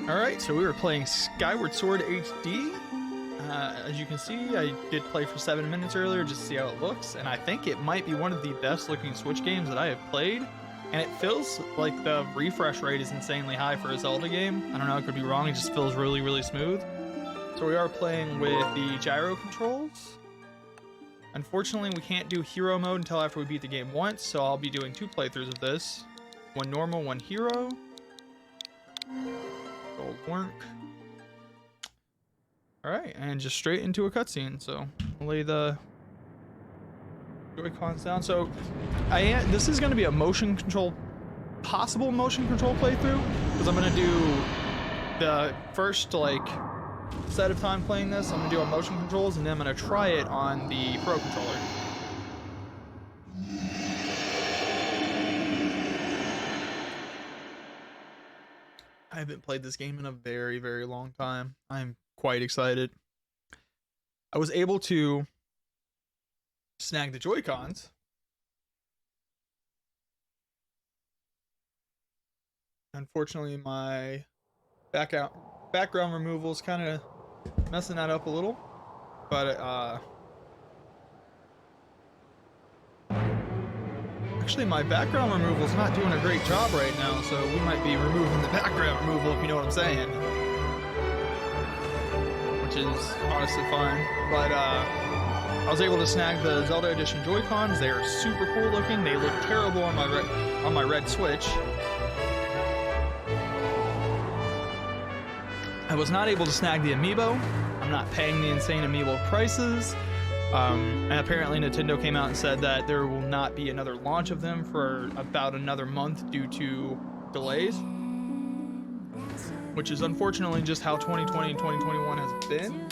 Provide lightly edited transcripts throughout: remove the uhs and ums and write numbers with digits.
Alright, so we were playing Skyward Sword HD. As you can see, I did play for 7 minutes earlier just to see how it looks, and I think it might be one of the best looking Switch games that I have played. And it feels like the refresh rate is insanely high for a Zelda game. I don't know, I could be wrong, it just feels really, really smooth. So we are playing with the gyro controls. Unfortunately, we can't do hero mode until after we beat the game once, so I'll be doing 2 playthroughs of this. One normal, one hero. It'll work. Alright, and just straight into a cutscene, so I'll lay the Joy-Cons down. So this is going to be a possible motion control playthrough, because I'm going to do the first set of time playing this. I'm going to do on motion controls, and then I'm going to try it on the Pro controller. I haven't played this game in a very, very long time. I'm quite excited. I was able to snag the Joy-Cons. Unfortunately, my background removal is kind of messing that up a little. But actually, my background removal is not doing a great job right now, so we might be removing the background removal, if you know what I'm saying. Which is honestly fine. But I was able to snag the Zelda Edition Joy-Cons. They are super cool looking. They look terrible on my red Switch. I was not able to snag the Amiibo. I'm not paying the insane Amiibo prices. And apparently Nintendo came out and said that there will not be another launch of them for about another month due to delays, which is unfortunately just how 2020 and 2021 has been.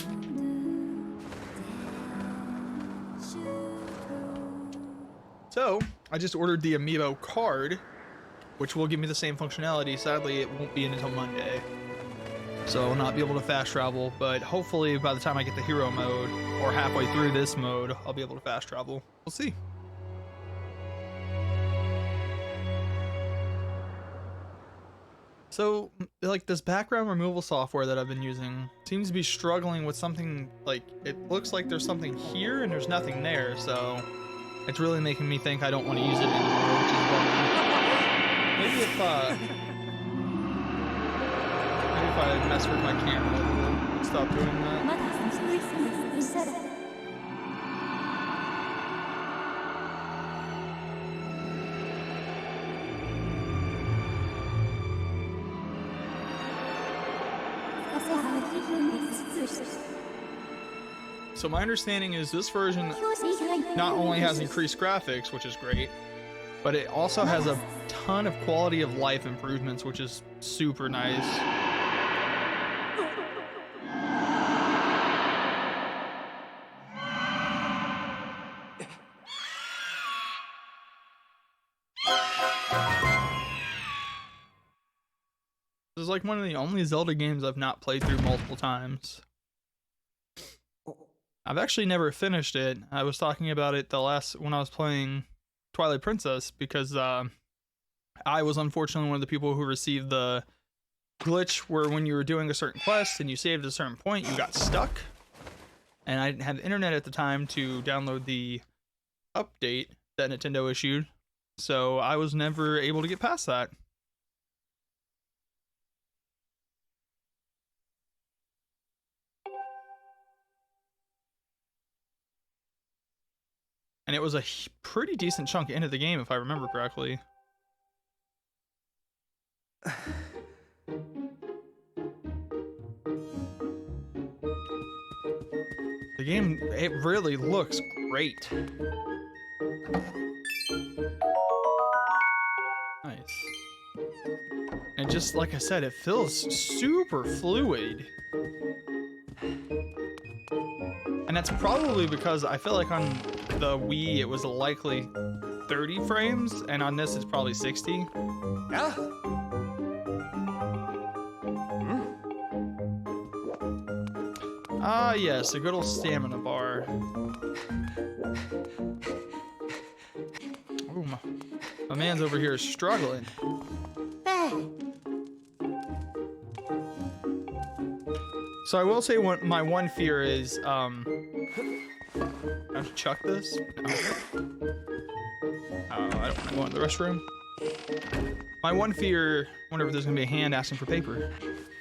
So I just ordered the Amiibo card, which will give me the same functionality. Sadly, it won't be in until Monday, so I'll not be able to fast travel, but hopefully by the time I get the hero mode, or halfway through this mode, I'll be able to fast travel. We'll see. So, this background removal software that I've been using seems to be struggling with something, it looks like there's something here and there's nothing there, so it's really making me think I don't want to use it anymore, which is bummer. Maybe if I mess with my camera, it'll stop doing that. So my understanding is this version not only has increased graphics, which is great, but it also has a ton of quality of life improvements, which is super nice. This is like one of the only Zelda games I've not played through multiple times. I've actually never finished it. I was talking about it when I was playing Twilight Princess, because I was unfortunately one of the people who received the glitch where when you were doing a certain quest and you saved at a certain point, you got stuck. And I didn't have internet at the time to download the update that Nintendo issued, so I was never able to get past that. And it was a pretty decent chunk into the game, if I remember correctly. The game, it really looks great. Nice. And just like I said, it feels super fluid. And that's probably because I feel like on the Wii it was likely 30 frames, and on this it's probably 60. Yeah. Ah, yes, a good old stamina bar. Ooh, my man's over here struggling. So I will say my one fear is, I have to chuck this? Oh, I don't want to go into the restroom. My one fear, wonder if there's gonna be a hand asking for paper.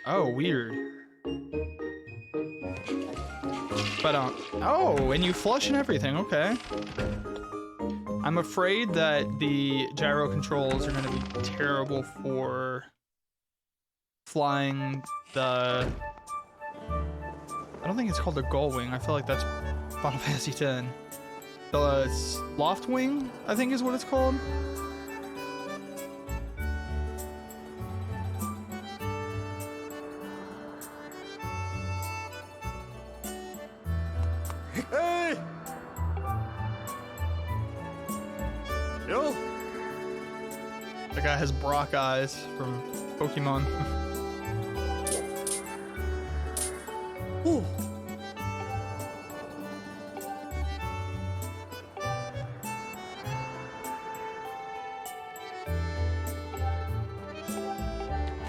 Oh, weird. But, oh, and you flush and everything, okay. I'm afraid that the gyro controls are gonna be terrible for flying the... I don't think it's called the gull wing. I feel like that's Final Fantasy X. The loft wing, I think is what it's called. Hey! Yo! The guy has Brock eyes from Pokemon. Ooh.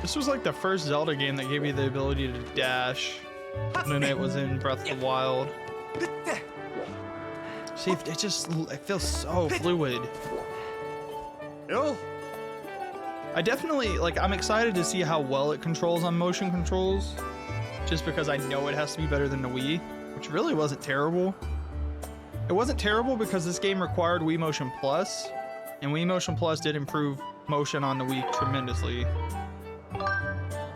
This was like the first Zelda game that gave you the ability to dash, and it was in Breath of the Wild. See, it feels so fluid. Yo! I definitely, like, I'm excited to see how well it controls on motion controls, just because I know it has to be better than the Wii, which really wasn't terrible. It wasn't terrible because this game required Wii Motion Plus, and Wii Motion Plus did improve motion on the Wii tremendously.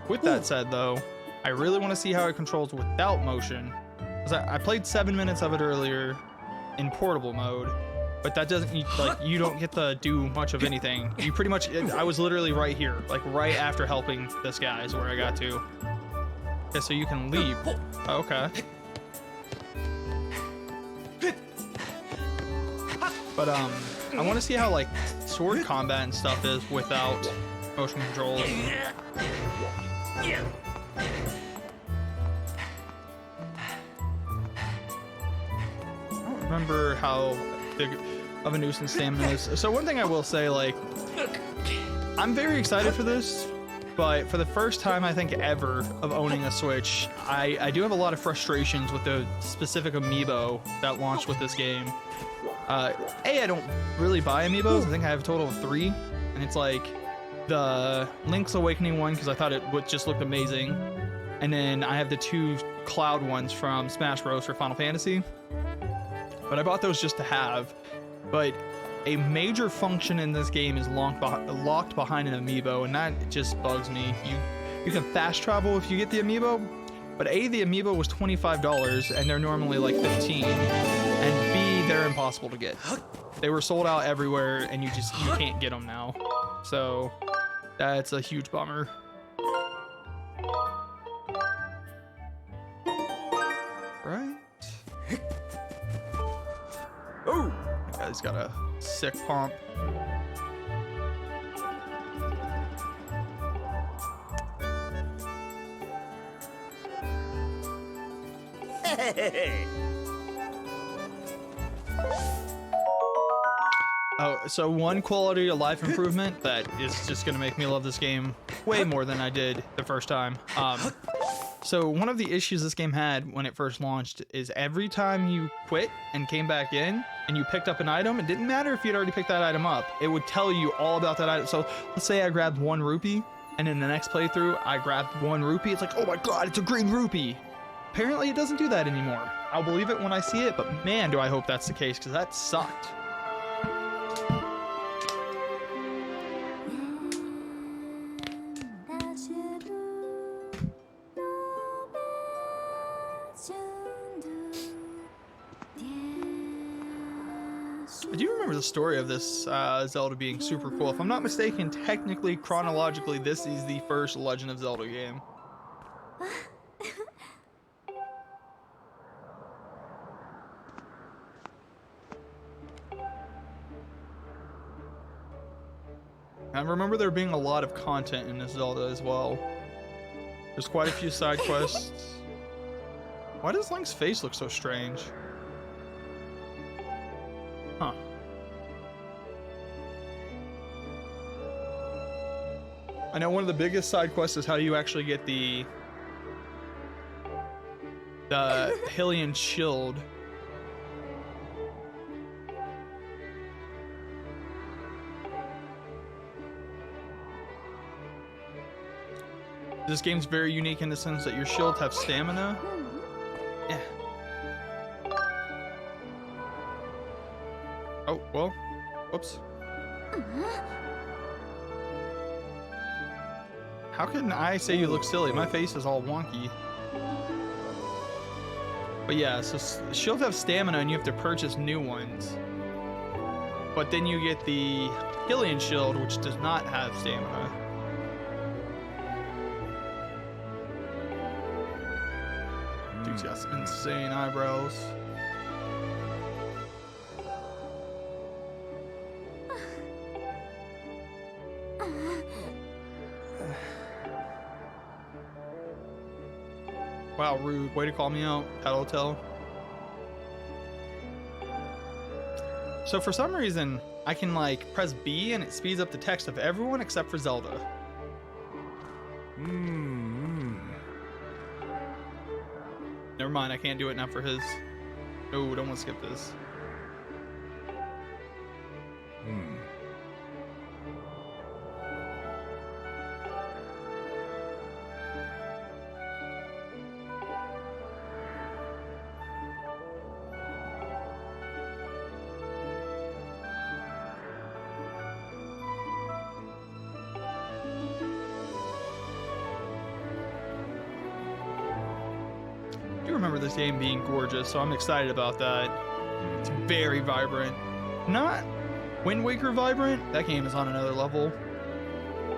With that said, though, I really want to see how it controls without motion. Because I played 7 minutes of it earlier in portable mode, but that doesn't, you don't get to do much of anything. You pretty much, I was literally right here, like right after helping this guy is where I got to. Okay, so you can leave. Okay. But I want to see how like sword combat and stuff is without motion controls. I don't remember how big of a nuisance stamina is. So one thing I will say, like, I'm very excited for this, but for the first time I think ever of owning a Switch, I do have a lot of frustrations with the specific amiibo that launched with this game. I don't really buy amiibos. I think I have a total of 3, and it's like the Link's Awakening one because I thought it just looked amazing, and then I have the 2 Cloud ones from Smash Bros. For Final Fantasy. But I bought those just to have. But a major function in this game is locked behind an amiibo, and that just bugs me. You can fast travel if you get the amiibo, but A, the amiibo was $25 and they're normally like 15, and B, they're impossible to get. They were sold out everywhere and you can't get them now. So that's a huge bummer. Right. Oh, that guy's got a sick pump. Oh, so one quality of life improvement that is just gonna make me love this game way more than I did the first time. So one of the issues this game had when it first launched is every time you quit and came back in and you picked up an item, it didn't matter if you'd already picked that item up. It would tell you all about that item. So let's say I grabbed 1 rupee, and in the next playthrough, I grabbed 1 rupee. It's like, oh my God, it's a green rupee. Apparently it doesn't do that anymore. I'll believe it when I see it, but man, do I hope that's the case, because that sucked. I do remember the story of this Zelda being super cool. If I'm not mistaken, technically, chronologically, this is the first Legend of Zelda game. I remember there being a lot of content in this Zelda as well. There's quite a few side quests. Why does Link's face look so strange? Huh. I know one of the biggest side quests is how do you actually get the the Hylian shield. This game's very unique in the sense that your shields have stamina. Yeah. Oh, well, whoops. How can I say you look silly? My face is all wonky. But yeah, so shields have stamina and you have to purchase new ones. But then you get the Hylian shield, which does not have stamina. Dude's got some insane eyebrows. Wow, rude. Way to call me out, Tattletale. So for some reason, I can like press B and it speeds up the text of everyone except for Zelda. Never mind, I can't do it now for his. Oh, don't want to skip this. I remember this game being gorgeous, so I'm excited about that. It's very vibrant. Not Wind Waker vibrant. That game is on another level.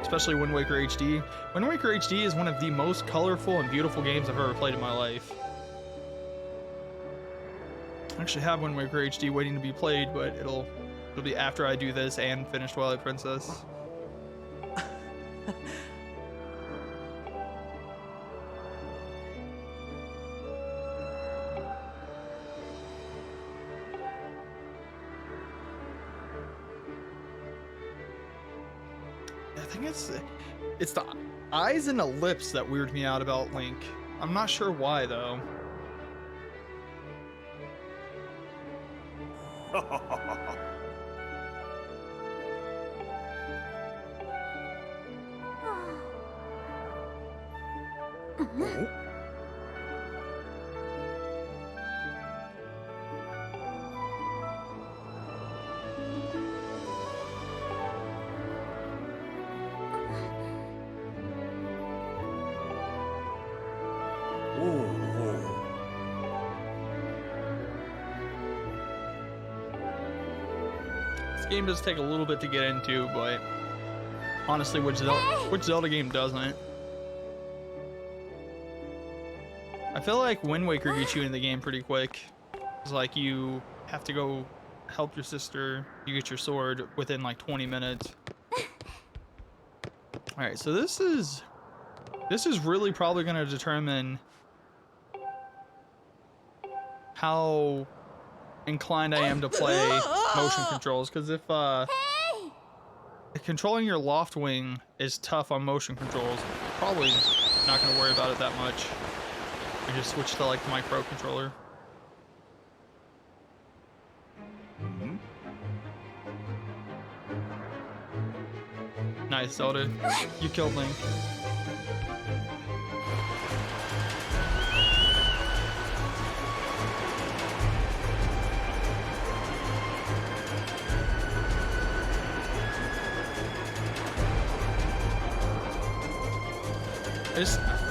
Especially Wind Waker HD. Wind Waker HD is one of the most colorful and beautiful games I've ever played in my life. I actually have Wind Waker HD waiting to be played, but it'll be after I do this and finish Twilight Princess. I think it's the eyes and the lips that weird me out about Link. I'm not sure why though. This game does take a little bit to get into, but honestly, which Zelda game doesn't? I feel like Wind Waker gets you in the game pretty quick. It's like you have to go help your sister, you get your sword within like 20 minutes. Alright, so this is really probably going to determine how inclined I am to play motion controls, because if controlling your loft wing is tough on motion controls, probably not going to worry about it that much. I just switch to like my pro controller. Nice, Zelda. You killed Link.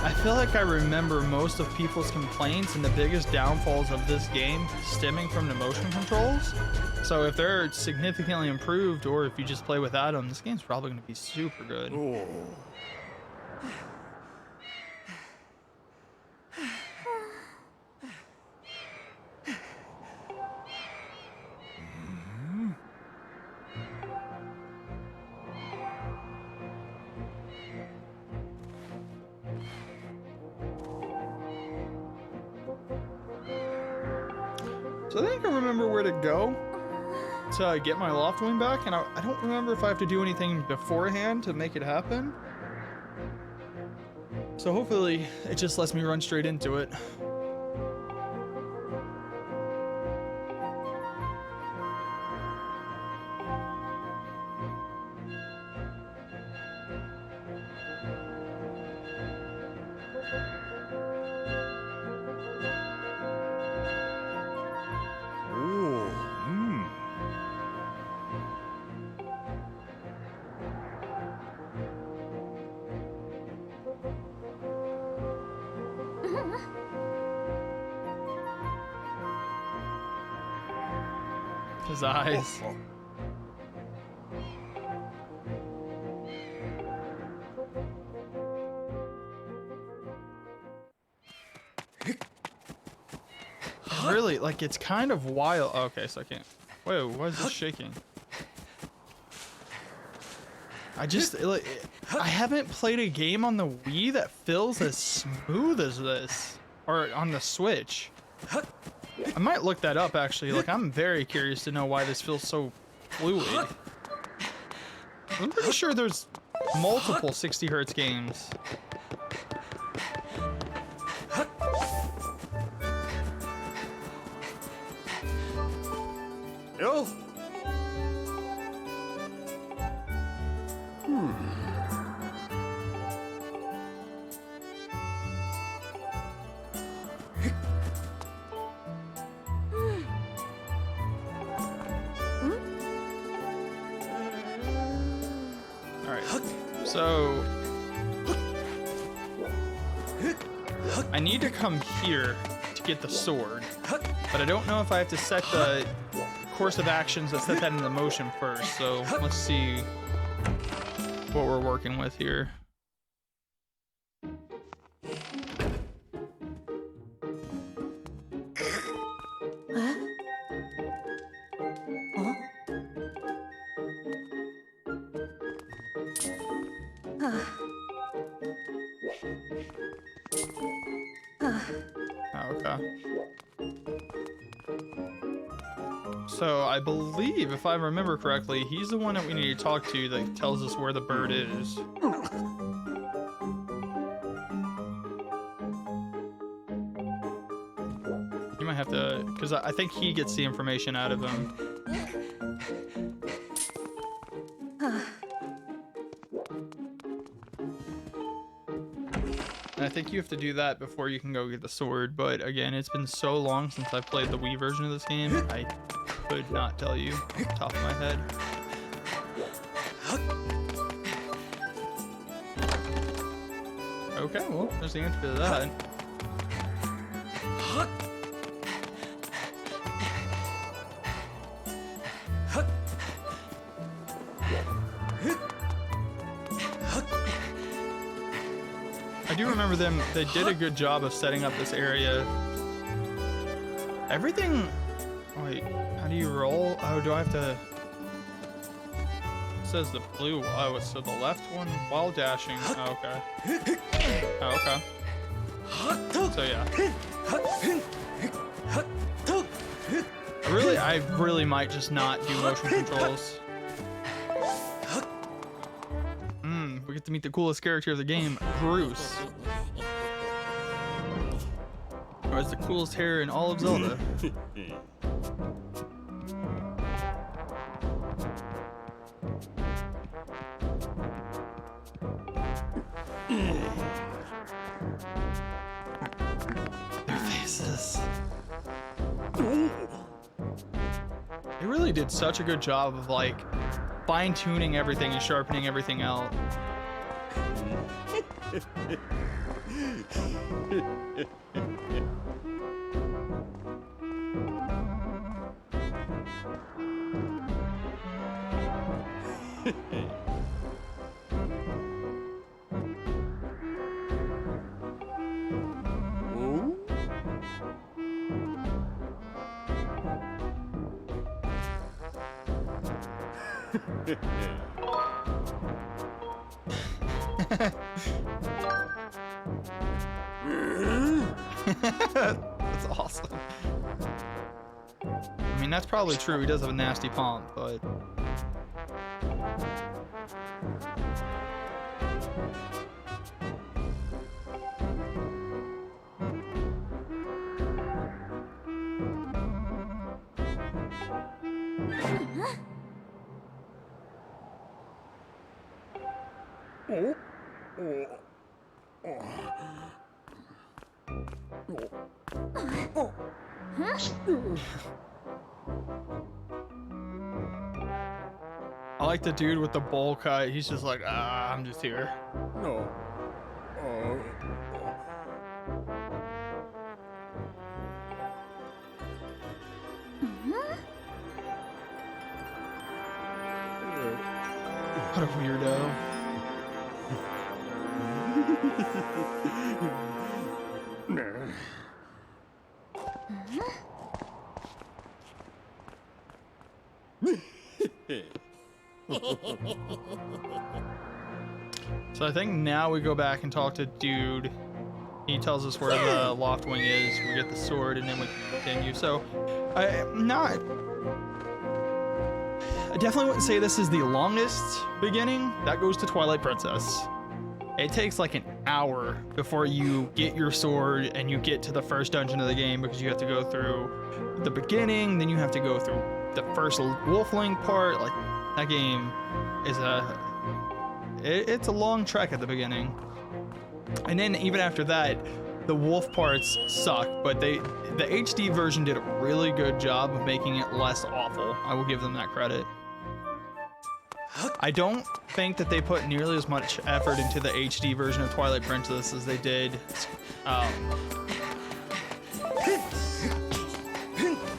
I feel like I remember most of people's complaints and the biggest downfalls of this game stemming from the motion controls. So if they're significantly improved, or if you just play without them, this game's probably going to be super good. Oh. So I think I remember where to go to get my loft wing back, and I don't remember if I have to do anything beforehand to make it happen. So hopefully it just lets me run straight into it. Oh, hmm. His eyes. Oh, Really, like, it's kind of wild. Oh, okay, so I can't. Whoa, why is this shaking? I just, like, I haven't played a game on the Wii that feels as smooth as this. Or on the Switch. I might look that up, actually. Like, I'm very curious to know why this feels so fluid. I'm pretty sure there's multiple 60 hertz games. Yo. Alright, so I need to come here to get the sword, but I don't know if I have to set the course of actions that set that into motion first, so let's see what we're working with here. Okay. So I believe, if I remember correctly, he's the one that we need to talk to that tells us where the bird is. You might have to, because I think he gets the information out of him. And I think you have to do that before you can go get the sword, but again, it's been so long since I've played the Wii version of this game, I could not tell you off the top of my head. Okay, well, there's the answer to that. I do remember they did a good job of setting up this area. Everything, wait, how do you roll? Oh, do I have to, it says the blue, oh, it's so the left one while dashing, oh, okay. Oh, okay. So yeah. I really might just not do motion controls. We get to meet the coolest character of the game, Bruce. Who has the coolest hair in all of Zelda. Their faces. They really did such a good job of like fine-tuning everything and sharpening everything out. That's awesome. I mean, that's probably true. He does have a nasty palm, but... I like the dude with the bowl cut. He's just like, ah, I'm just here. No. What a weirdo. So I think now we go back and talk to dude. He tells us where the loft wing is. We get the sword and then we continue. So I definitely wouldn't say this is the longest beginning. That goes to Twilight Princess. It takes like an hour before you get your sword and you get to the first dungeon of the game, because you have to go through the beginning, then you have to go through the first wolfling part. Like, that game is it's a long trek at the beginning. And then even after that, the wolf parts suck, but the HD version did a really good job of making it less awful. I will give them that credit. I don't think that they put nearly as much effort into the HD version of Twilight Princess as they did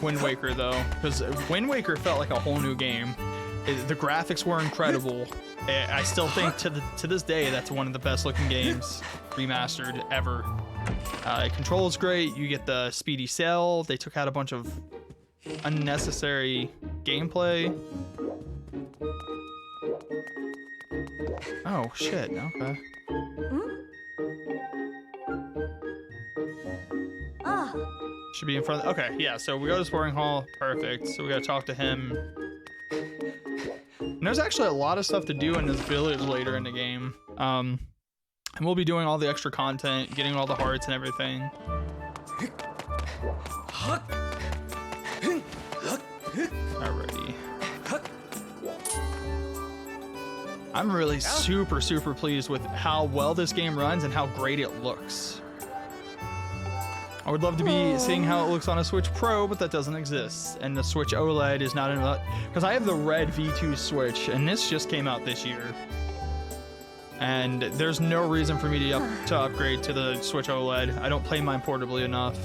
Wind Waker, though, because Wind Waker felt like a whole new game. The graphics were incredible. I still think to this day that's one of the best looking games remastered ever. Control is great. You get the speedy sail. They took out a bunch of unnecessary gameplay. Oh shit, okay. Should be in front of, okay, yeah, so we go to Sporting Hall, perfect. So we gotta talk to him. And there's actually a lot of stuff to do in this village later in the game. And we'll be doing all the extra content, getting all the hearts and everything. Alrighty. I'm really super pleased with how well this game runs and how great it looks. I would love to be seeing how it looks on a Switch Pro, but that doesn't exist. And the Switch OLED is not enough, because I have the red V2 Switch, and this just came out this year. And there's no reason for me to upgrade to the Switch OLED. I don't play mine portably enough.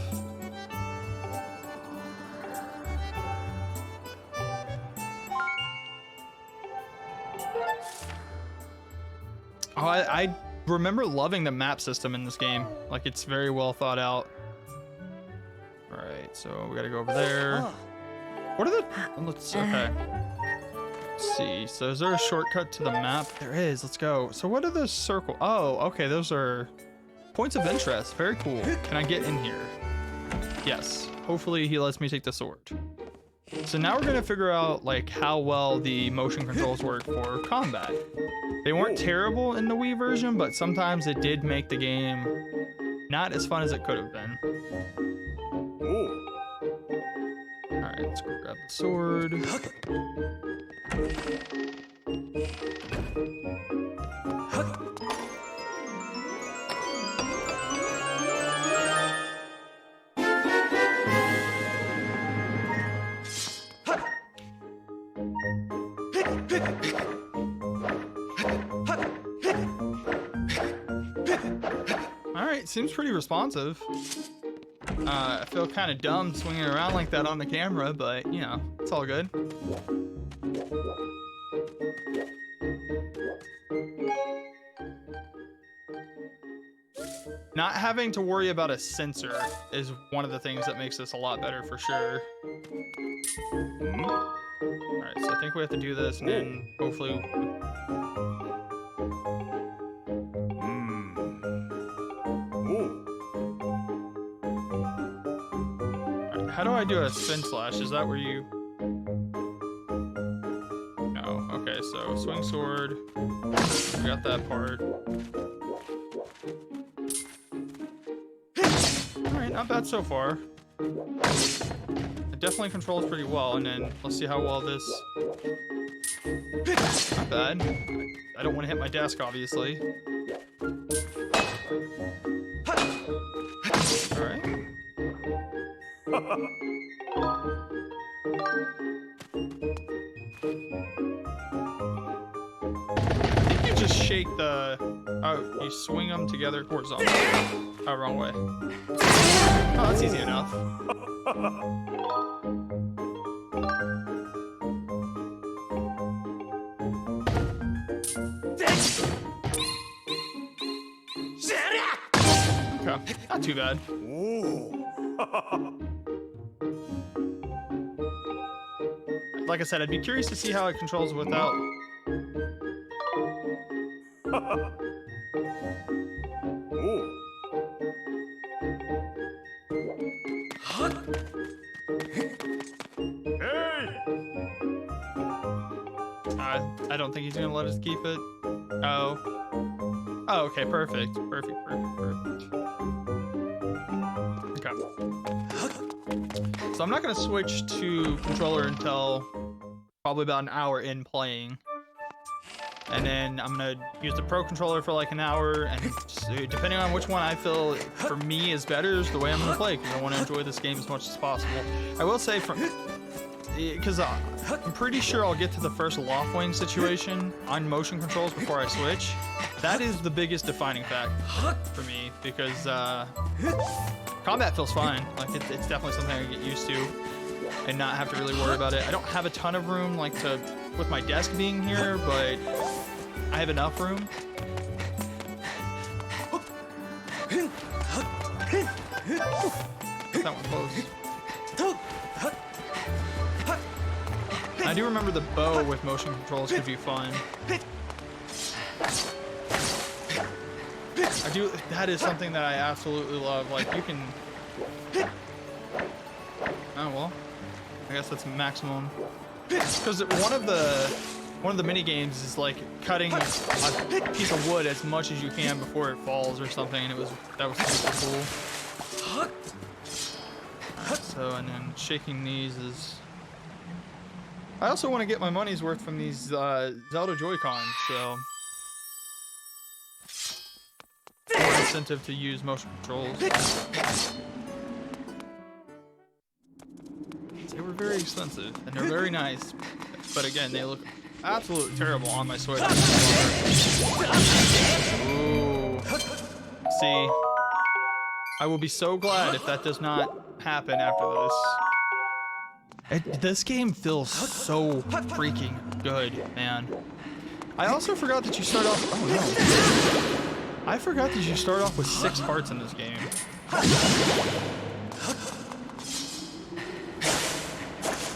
Oh, I remember loving the map system in this game. Like, it's very well thought out. All right, so we gotta go over there. What are the, okay. Let's see, so is there a shortcut to the map? There is, let's go. So what are those circle? Oh, okay, those are points of interest. Very cool. Can I get in here? Yes, hopefully he lets me take the sword. So now we're gonna figure out like how well the motion controls work for combat. They weren't terrible in the Wii version, but sometimes it did make the game not as fun as it could have been. All right, let's go grab the sword. Alright, seems pretty responsive. I feel kind of dumb swinging around like that on the camera, but, you know, it's all good. Not having to worry about a sensor is one of the things that makes this a lot better for sure. Alright, so I think we have to do this and then hopefully... How do I do a spin slash? Is that where you... No, okay, so swing sword. We got that part. Alright, not bad so far. It definitely controls pretty well, and then let's see how well this... Not bad. I don't want to hit my desk, obviously. Alright, I think you just shake the... Oh, you swing them together horizontally. Oh, wrong way. Oh, that's easy enough. Okay, not too bad. Like I said, I'd be curious to see how it controls without. I don't think he's gonna let us keep it. Oh. Oh, okay, perfect. Perfect. Okay. So I'm not gonna switch to controller until probably about an hour in playing. And then I'm gonna use the Pro Controller for like an hour, and depending on which one I feel for me is better is the way I'm gonna play, because I want to enjoy this game as much as possible. I will say, because I'm pretty sure I'll get to the first loft wing situation on motion controls before I switch. That is the biggest defining fact for me, because combat feels fine. Like it's definitely something I can get used to and not have to really worry about it. I don't have a ton of room, like with my desk being here, but I have enough room. That one close. I do remember the bow with motion controls could be fun. That is something that I absolutely love. Like you can. Oh well, I guess that's maximum. Because one of the mini games is like cutting a piece of wood as much as you can before it falls or something, and that was super cool. Alright, so and then shaking these is. I also want to get my money's worth from these Zelda Joy-Cons, so more incentive to use motion controls. They were very expensive, and they're very nice, but again, they look absolutely terrible on my Switch. Ooh. See, I will be so glad if that does not happen after this. This game feels so freaking good, man. I also forgot that you start off. Oh no! I forgot that you start off with 6 hearts in this game.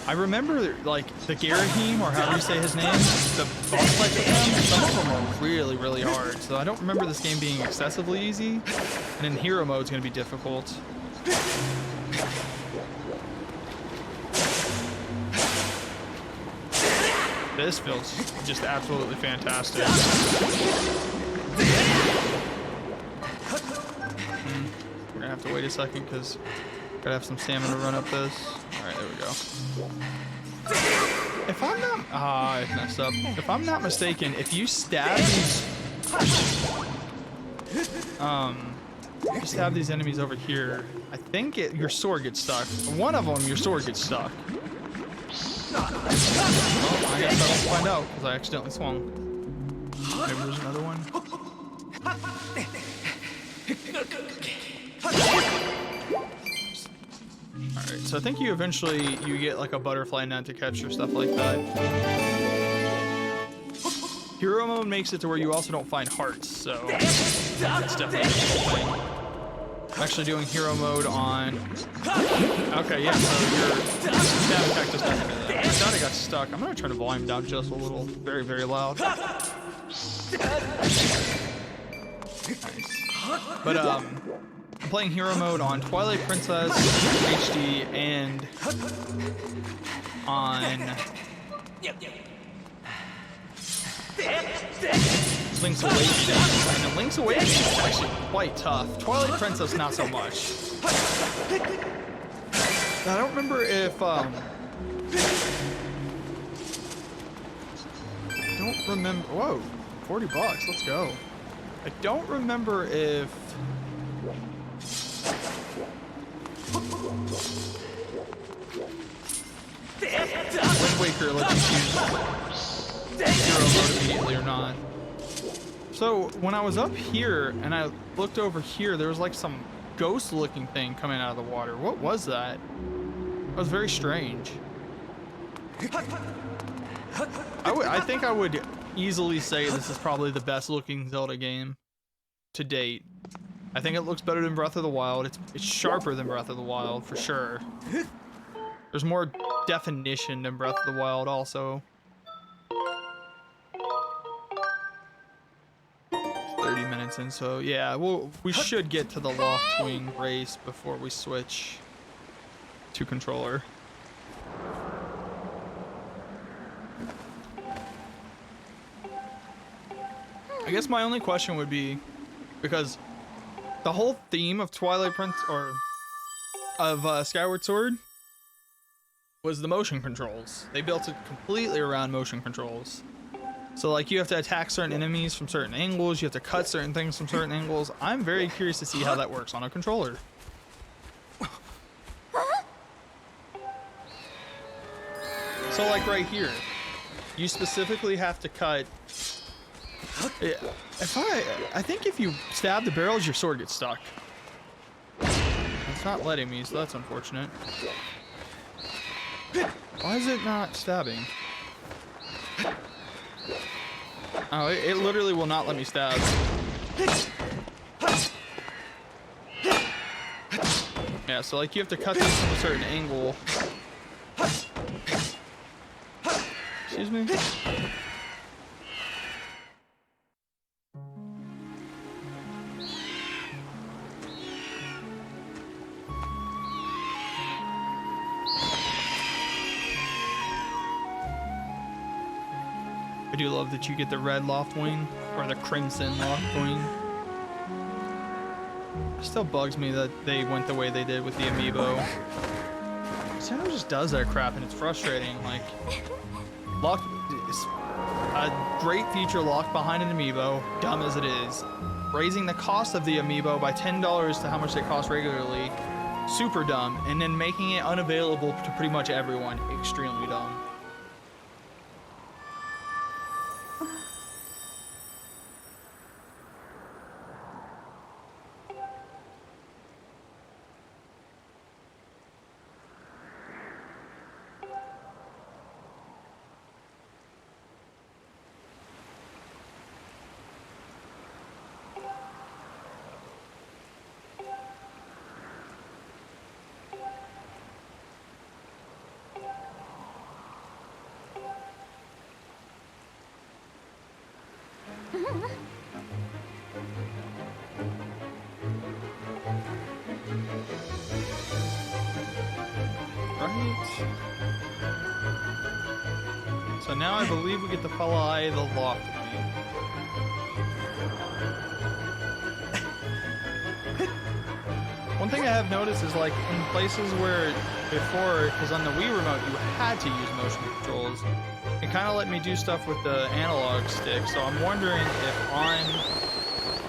I remember like the Garahim, or however you say his name, the boss fights with him. Some of them are really, really hard. So I don't remember this game being excessively easy. And in hero mode, it's gonna be difficult. This feels just absolutely fantastic. We're gonna have to wait a second because gotta have some stamina to run up this. Alright, there we go. If I'm not... I messed up. If I'm not mistaken, if you stab these... you stab these enemies over here, I think your sword gets stuck. One of them, your sword gets stuck. Well, I guess I won't find out because I accidentally swung. Maybe there's another one. Alright, so I think you eventually get like a butterfly net to catch or stuff like that. Hero mode makes it to where you also don't find hearts, so it's definitely a cool thing. I'm actually doing hero mode on... Okay, yeah, so your stab attack does nothing to that. I thought I got stuck. I'm gonna turn the volume down just a little. Very, very loud. Nice. But, I'm playing hero mode on Twilight Princess HD and on... Link's Awakening, and Link's Awakening is actually quite tough. Twilight Princess, not so much. Now, I don't remember if, I don't remember, whoa, 40 bucks, let's go. I don't remember if, Wind Waker lets you use hero mode immediately or not. So when I was up here and I looked over here, there was like some ghost-looking thing coming out of the water. What was that? It was very strange. I think I would easily say this is probably the best-looking Zelda game to date. I think it looks better than Breath of the Wild. It's sharper than Breath of the Wild for sure. There's more definition than Breath of the Wild also. 30 minutes in, so yeah, we should get to the Loft Wing race before we switch to controller. I guess my only question would be, because the whole theme of Twilight Prince or of Skyward Sword was the motion controls. They built it completely around motion controls. So like you have to attack certain enemies from certain angles, you have to cut certain things from certain angles. I'm very curious to see how that works on a controller. So like right here, you specifically have to cut. I think if you stab the barrels, your sword gets stuck. It's not letting me, so that's unfortunate. Why is it not stabbing? Oh, it literally will not let me stab. Yeah, so like you have to cut these from a certain angle. Excuse me? I do love that you get the red Loft Wing, or the crimson Loft Wing. It still bugs me that they went the way they did with the amiibo. Nintendo just does that crap and it's frustrating. Like, a great feature locked behind an amiibo, dumb as it is. Raising the cost of the amiibo by $10 to how much they cost regularly, super dumb. And then making it unavailable to pretty much everyone, extremely dumb. So now I believe we get to fly the Loft Wing. One thing I have noticed is like in places where before, because on the Wii remote you had to use motion controls, it kind of let me do stuff with the analog stick. So I'm wondering if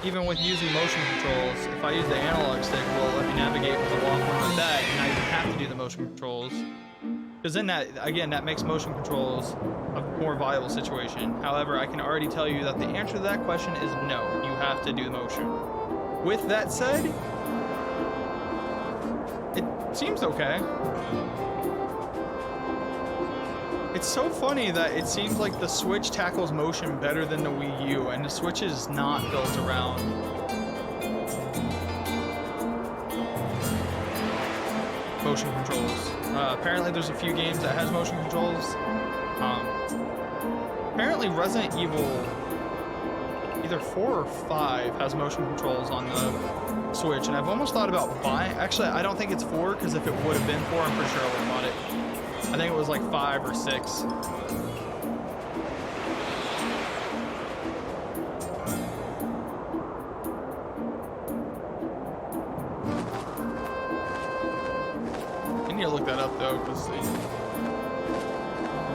even with using motion controls, if I use the analog stick, will it let me navigate with the Loft Wing like that, and I even have to do the motion controls. Because then that makes motion controls a more viable situation. However, I can already tell you that the answer to that question is no. You have to do the motion. With that said, it seems okay. It's so funny that it seems like the Switch tackles motion better than the Wii U, and the Switch is not built around motion controls. Apparently there's a few games that has motion controls. Apparently Resident Evil either 4 or 5 has motion controls on the Switch, and I've almost thought about buying. Actually, I don't think it's 4, because if it would have been 4, I'm pretty sure I would have bought it. I think it was like 5 or 6. I need to look that up though, because oh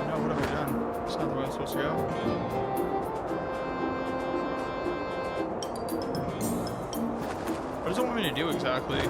no, what have I done? It's not the way I'm supposed to go. What does it want me to do exactly?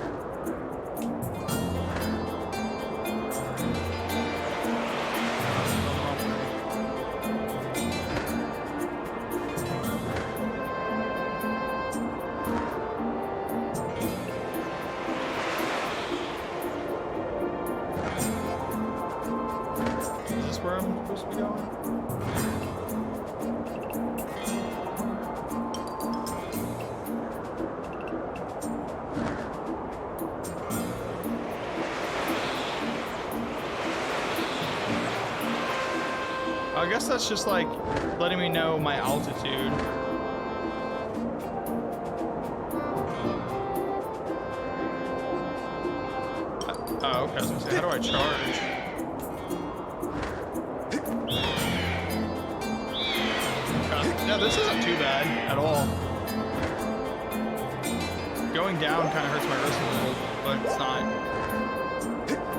I guess that's just like letting me know my altitude. Oh, okay. I was gonna say, how do I charge? No, this isn't too bad at all. Going down kind of hurts my wrist a little, but it's not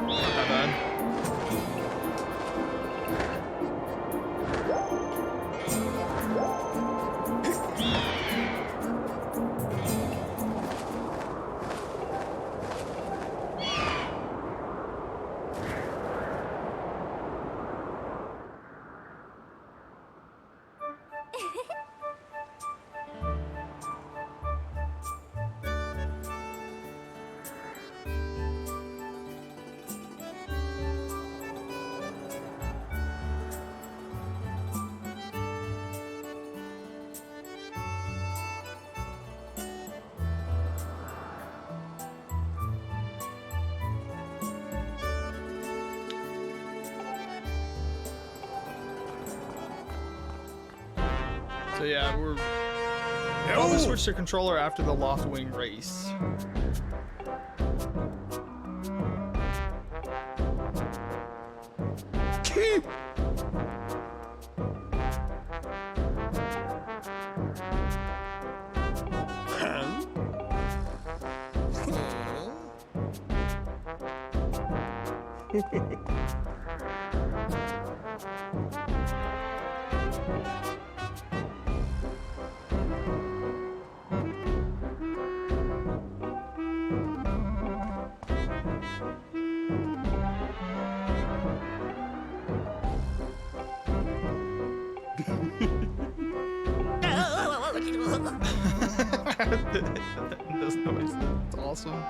that bad. So yeah, we're probably switch to controller after the loft wing race. This noise, it's awesome.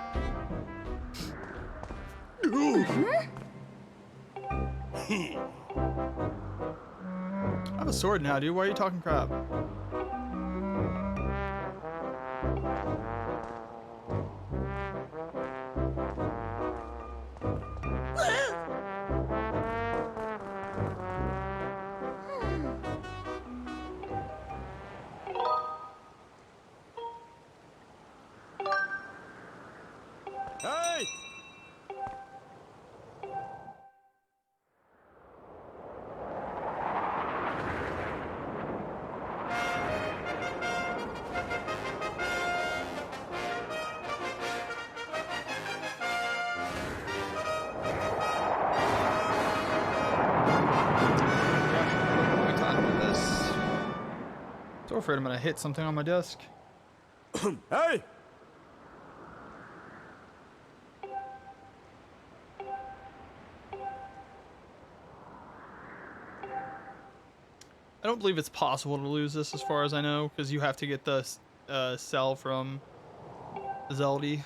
I have a sword now, dude. Why are you talking crap? Hey! So afraid I'm gonna hit something on my desk. Hey! I don't believe it's possible to lose this as far as I know, because you have to get the cell from Zelda.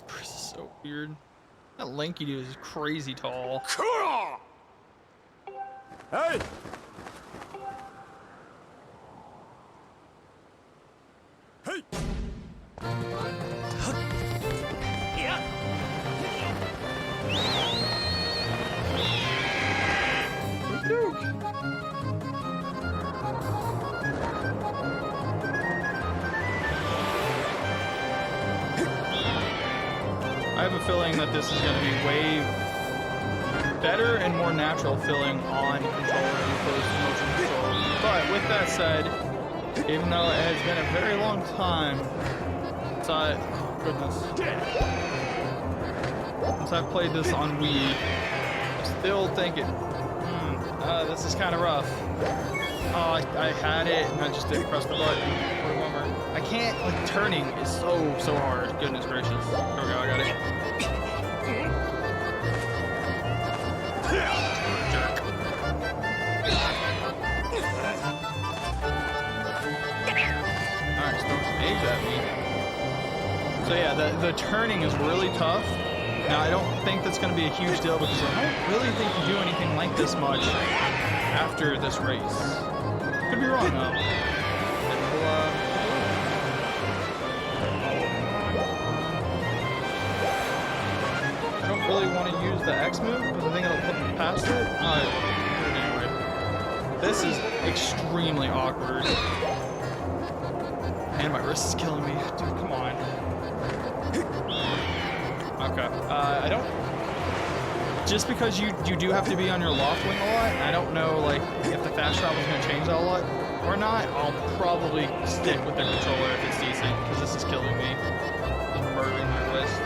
This is so weird. That lanky dude is crazy tall. Hey! Hey! I have a feeling that this is going to be way better and more natural feeling on controller as opposed to motion control. But with that said, even though it has been a very long time since since I've played this on Wii, I still think this is kind of rough. Oh, I had it and I just didn't press the button. Remember, I can't, like, turning is so hard. Goodness gracious. There we go, I got it. Jerk. Alright, so age at me. So yeah, the turning is really tough. Now, I don't think that's going to be a huge deal because I don't really think you do anything like this much after this race. Could be wrong, though. And I don't really want to use the X move because I think it'll put me past it. Anyway. This is extremely awkward. Man, my wrist is killing me. Dude, come on. Okay. I don't... Just because you do have to be on your loft wing a lot, I don't know, like, if the fast travel is going to change that a lot or not. I'll probably stick with the controller if it's decent, because this is killing me. It's murdering my wrist.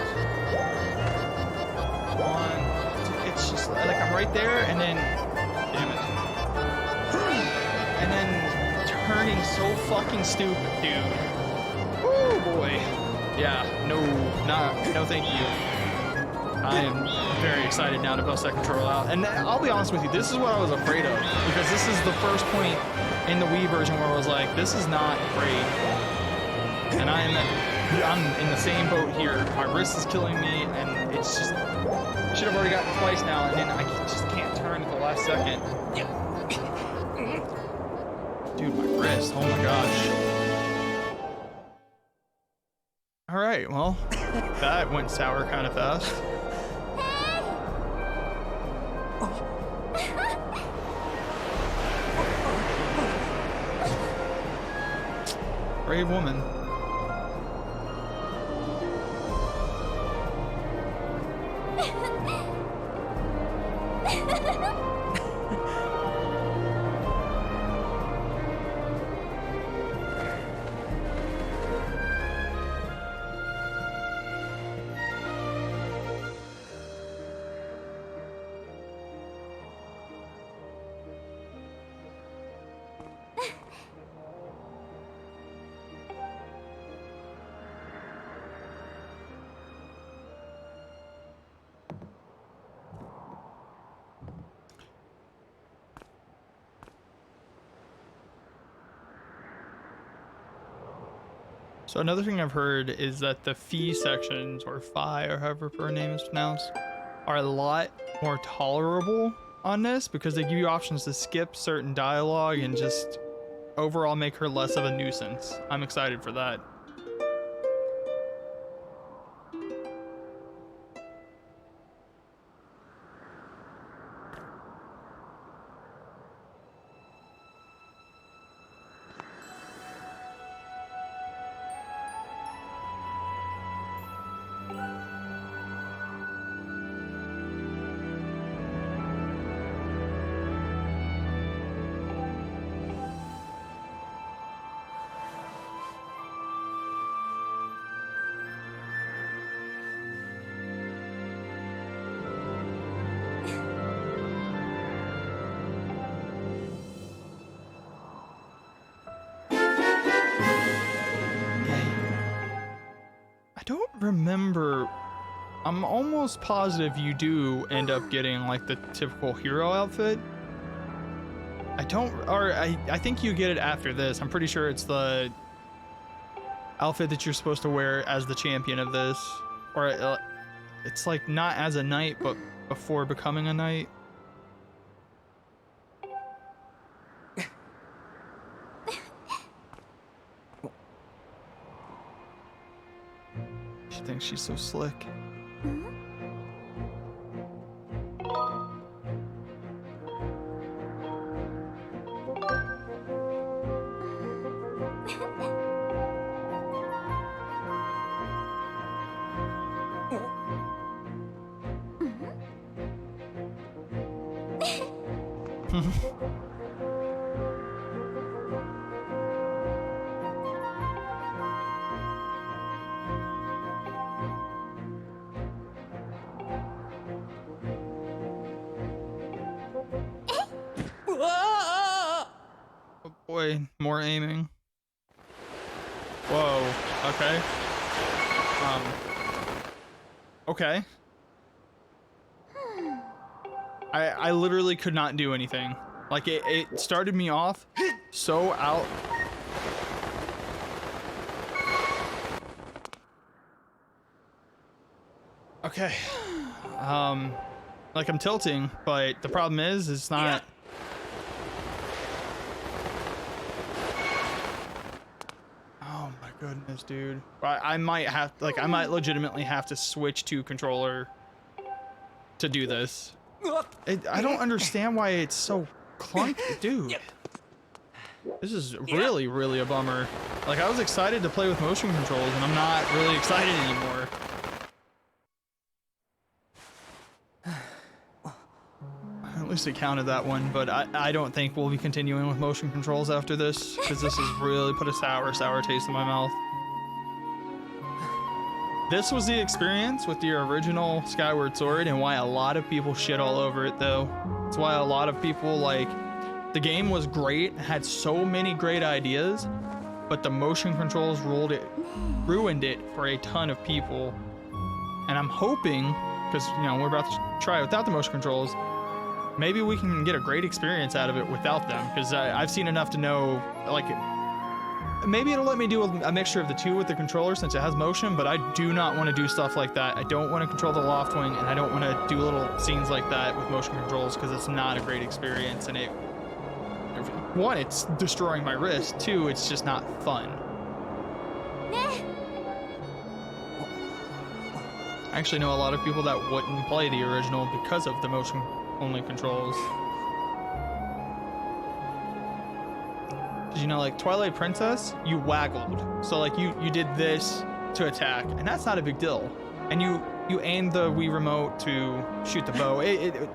Come on. It's just, like, I'm right there, and then... Damn it. And then turning so fucking stupid, dude. Oh boy. Yeah, no thank you. I am very excited now to bust that control out. And I'll be honest with you, this is what I was afraid of. Because this is the first point in the Wii version where I was like, this is not great. And I'm in the same boat here. My wrist is killing me, and it's just... I should have already gotten twice now, and then I just can't turn at the last second. Dude, my wrist, oh my gosh. Alright, well, that went sour kind of fast. Brave woman. So another thing I've heard is that the Phi sections, or Phi, or however her name is pronounced, are a lot more tolerable on this because they give you options to skip certain dialogue and just overall make her less of a nuisance. I'm excited for that. I don't remember. I'm almost positive you do end up getting like the typical hero outfit. I think you get it after this. I'm pretty sure it's the outfit that you're supposed to wear as the champion of this. Or it's like not as a knight, but before becoming a knight. She thinks she's so slick. Oh boy, more aiming. Whoa, okay. Okay. I literally could not do anything. Like it started me off so out. Okay. like I'm tilting, but the problem is it's not. Oh my goodness, dude. I might have, like, I might legitimately have to switch to controller to do this. I don't understand why it's so clunky, dude. This is really, really a bummer. Like, I was excited to play with motion controls, and I'm not really excited anymore. At least it counted that one, but I don't think we'll be continuing with motion controls after this, because this has really put a sour taste in my mouth. This was the experience with the original Skyward Sword, and why a lot of people shit all over it, though. It's why a lot of people, like, the game was great, had so many great ideas, but the motion controls ruined it for a ton of people. And I'm hoping, because, you know, we're about to try it without the motion controls, maybe we can get a great experience out of it without them, because I've seen enough to know, like, maybe it'll let me do a mixture of the two with the controller since it has motion, but I do not want to do stuff like that. I don't want to control the loft wing, and I don't want to do little scenes like that with motion controls, because it's not a great experience, and one, it's destroying my wrist. Two, it's just not fun. I actually know a lot of people that wouldn't play the original because of the motion-only controls. You know, like Twilight Princess, you waggled. So like you did this to attack, and that's not a big deal. And you aimed the Wii remote to shoot the bow.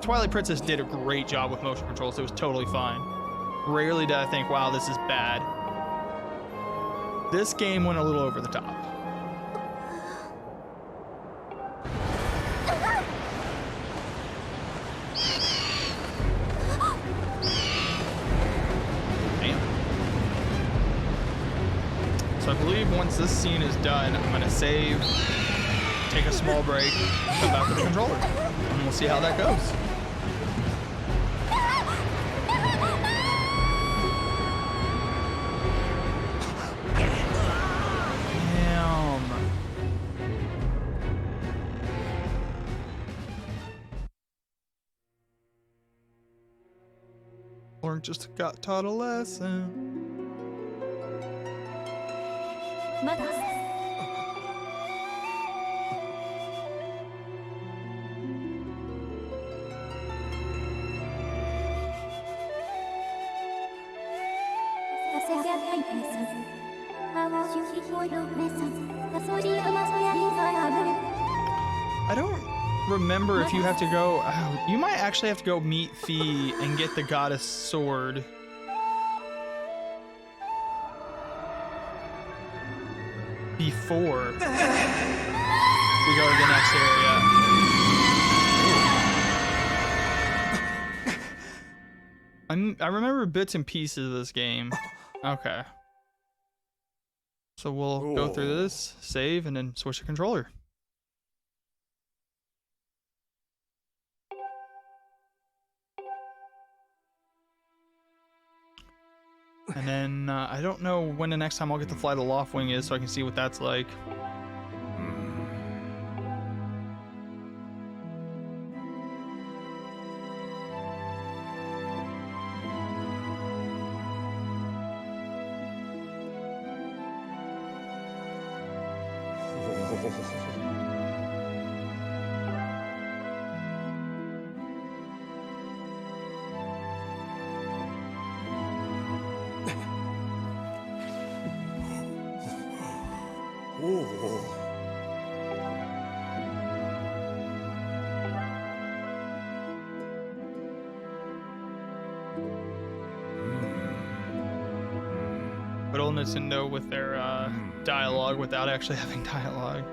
Twilight Princess did a great job with motion controls. It was totally fine. Rarely did I think, wow, this is bad. This game went a little over the top. Damn. So I believe once this scene is done, I'm gonna save, take a small break, come back with the controller, and we'll see how that goes. Or just got taught a lesson. I don't remember if you have to go. Oh, you might actually have to go meet Fee and get the goddess sword. Before we go to the next area. I remember bits and pieces of this game. Okay. So we'll go through this, save, and then switch the controller. And then I don't know when the next time I'll get to fly the loft wing is, so I can see what that's like. Good old Nintendo with their dialogue without actually having dialogue.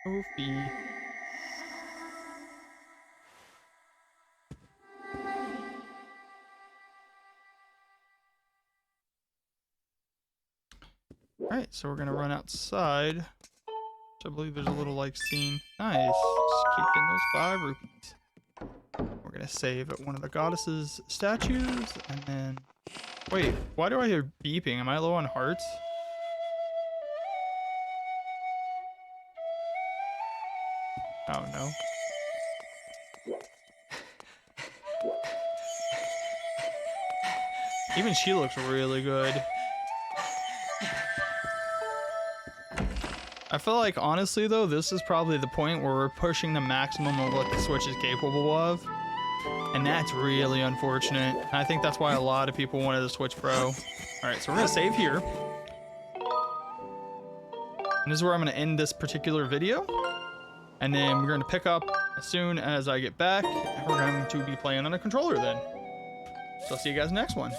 Trophy. Alright, so we're gonna run outside. I believe there's a little like scene. Nice. Just keep getting those 5 rupees. We're gonna save at one of the goddesses' statues, and then... Wait, why do I hear beeping? Am I low on hearts? Oh no. Even she looks really good. I feel like, honestly though, this is probably the point where we're pushing the maximum of what the Switch is capable of. And that's really unfortunate. And I think that's why a lot of people wanted the Switch Pro. Alright, so we're gonna save here. And this is where I'm gonna end this particular video. And then we're gonna pick up as soon as I get back. And we're going to be playing on a controller then. So I'll see you guys next one.